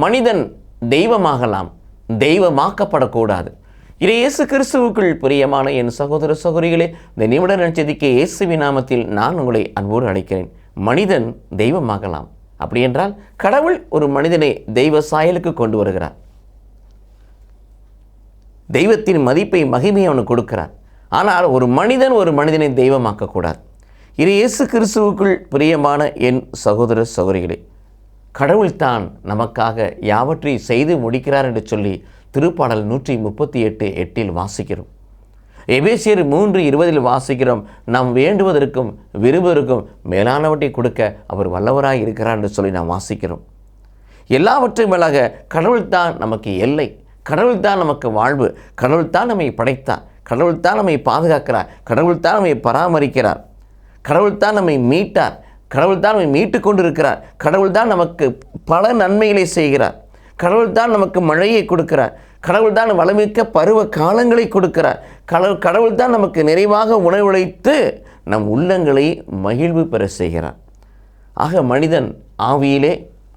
மனிதன் தெய்வமாகலாம், தெய்வமாக்கப்படக்கூடாது. இயேசு கிறிஸ்துவுக்குள் பிரியமான என் சகோதர சகோதரிகளே, இந்த நிமிட நற்செய்திக்கு இயேசுவின் நாமத்தில் நான் உங்களை அன்போடு அழைக்கிறேன். மனிதன் தெய்வமாகலாம். அப்படி என்றால் கடவுள் ஒரு மனிதனை தெய்வ சாயலுக்கு கொண்டு வருகிறார். தெய்வத்தின் மதிப்பை, மகிமையை அவனுக்கு கொடுக்கிறார். ஆனால் ஒரு மனிதனை தெய்வமாக்கக்கூடாது. இது இயேசு கிறிஸ்துவுக்குள் பிரியமான என் சகோதர சகோதரிகளே, கடவுள்தான் நமக்காக யாவற்றையும் செய்து முடிக்கிறார் என்று சொல்லி திருப்பாடல் 138:8 வாசிக்கிறோம். எபேசியர் 3:20 வாசிக்கிறோம், நாம் வேண்டுவதற்கும் விரும்புவதற்கும் மேலானவற்றை கொடுக்க அவர் வல்லவராய் இருக்கிறார் என்று சொல்லி நாம் வாசிக்கிறோம். எல்லாவற்றையும் மேலாக கடவுள்தான் நமக்கு எல்லை, கடவுள்தான் நமக்கு வாழ்வு, கடவுள்தான் நம்மை படைத்தார், கடவுள்தான் நம்மை பாதுகாக்கிறார், கடவுள்தான் நம்மை பராமரிக்கிறார், கடவுள்தான் நம்மை மீட்டார், கடவுள்தான் நம்மை மீட்டு கொண்டு இருக்கிறார், கடவுள்தான் நமக்கு பல நன்மைகளை செய்கிறார், கடவுள்தான் நமக்கு மழையை கொடுக்கிறார், கடவுள்தான் வளமிக்க பருவ காலங்களை கொடுக்கிறார், கடவுள்தான் நமக்கு நிறைவாக உணவளித்து நம் உள்ளங்களை மகிழ்வு பெற செய்கிறார். ஆக மனிதன் ஆவியிலே,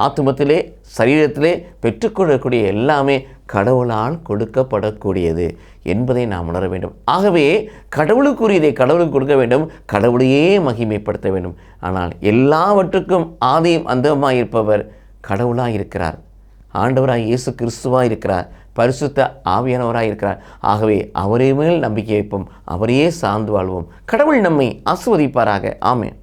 ஆத்துமத்திலே, சரீரத்திலே பெற்றுக்கொள்ளக்கூடிய எல்லாமே கடவுளால் கொடுக்கப்படக்கூடியது என்பதை நாம் உணர வேண்டும். ஆகவே கடவுளுக்குரியதை கடவுளுக்கு கொடுக்க வேண்டும், கடவுளையே மகிமைப்படுத்த வேண்டும். ஆனால் எல்லாவற்றுக்கும் ஆதியும் அந்தமாய் இருப்பவர் கடவுளாக இருக்கிறார், ஆண்டவராய் இயேசு கிறிஸ்துவாக இருக்கிறார், பரிசுத்த ஆவியானவராக இருக்கிறார். ஆகவே அவரே மேல் நம்பிக்கை வைப்போம், அவரையே சார்ந்து வாழ்வோம். கடவுள் நம்மை ஆசீர்வதிப்பாராக. ஆமென்.